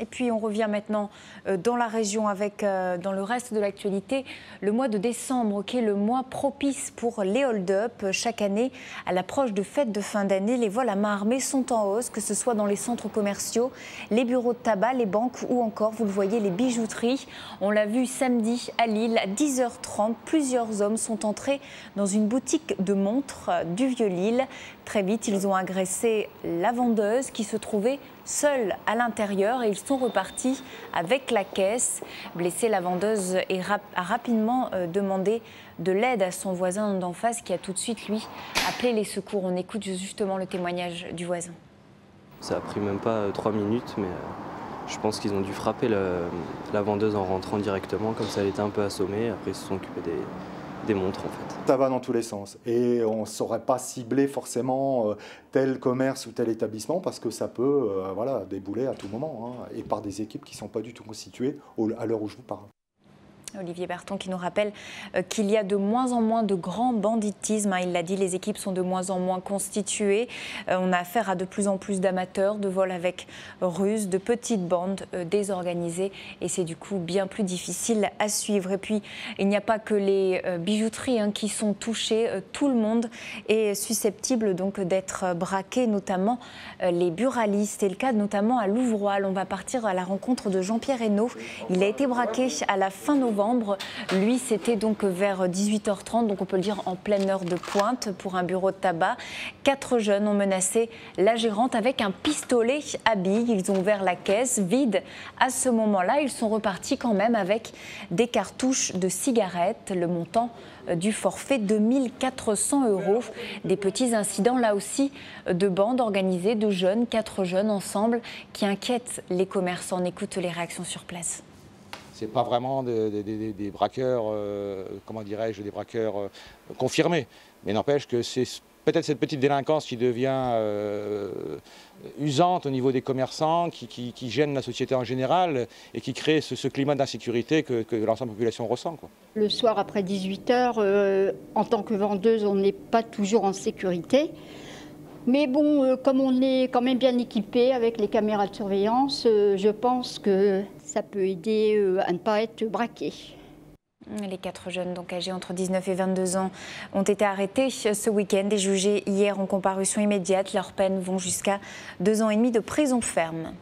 Et puis on revient maintenant dans la région avec, dans le reste de l'actualité, le mois de décembre qui est le mois propice pour les hold-up. Chaque année, à l'approche de fêtes de fin d'année, les vols à main armée sont en hausse, que ce soit dans les centres commerciaux, les bureaux de tabac, les banques ou encore, vous le voyez, les bijouteries. On l'a vu samedi à Lille, à 10h30, plusieurs hommes sont entrés dans une boutique de montres du Vieux-Lille. Très vite, ils ont agressé la vendeuse qui se trouvait seule à l'intérieur et ils sont repartis avec la caisse. Blessée, la vendeuse a rapidement demandé de l'aide à son voisin d'en face qui a tout de suite, lui, appelé les secours. On écoute justement le témoignage du voisin. Ça a pris même pas 3 minutes, mais je pense qu'ils ont dû frapper la vendeuse en rentrant directement, comme ça elle était un peu assommée. Après ils se sont occupés des montres en fait. Ça va dans tous les sens et on ne saurait pas cibler forcément tel commerce ou tel établissement parce que ça peut voilà, débouler à tout moment hein, et par des équipes qui ne sont pas du tout constituées à l'heure où je vous parle. Olivier Berton qui nous rappelle qu'il y a de moins en moins de grands banditismes. Il l'a dit, les équipes sont de moins en moins constituées. On a affaire à de plus en plus d'amateurs, de vols avec ruse, de petites bandes désorganisées. Et c'est du coup bien plus difficile à suivre. Et puis, il n'y a pas que les bijouteries qui sont touchées. Tout le monde est susceptible donc d'être braqué, notamment les buralistes. C'est le cas notamment à Louvroil. On va partir à la rencontre de Jean-Pierre Hainaut. Il a été braqué à la fin novembre. Lui, c'était donc vers 18h30, donc on peut le dire en pleine heure de pointe pour un bureau de tabac. 4 jeunes ont menacé la gérante avec un pistolet à billes. Ils ont ouvert la caisse vide. À ce moment-là, ils sont repartis quand même avec des cartouches de cigarettes. Le montant du forfait, 2 400 €. Des petits incidents là aussi de bandes organisées, de jeunes, 4 jeunes ensemble qui inquiètent les commerçants. On écoute les réactions sur place. Ce n'est pas vraiment des braqueurs, comment dirais-je, des braqueurs confirmés. Mais n'empêche que c'est peut-être cette petite délinquance qui devient usante au niveau des commerçants, qui gêne la société en général et qui crée ce climat d'insécurité que l'ensemble de la population ressent, quoi. Le soir après 18h, en tant que vendeuse, on n'est pas toujours en sécurité. Mais bon, comme on est quand même bien équipé avec les caméras de surveillance, je pense que ça peut aider à ne pas être braqué. Les 4 jeunes, donc âgés entre 19 et 22 ans, ont été arrêtés ce week-end et jugés hier en comparution immédiate. Leurs peines vont jusqu'à 2 ans et demi de prison ferme.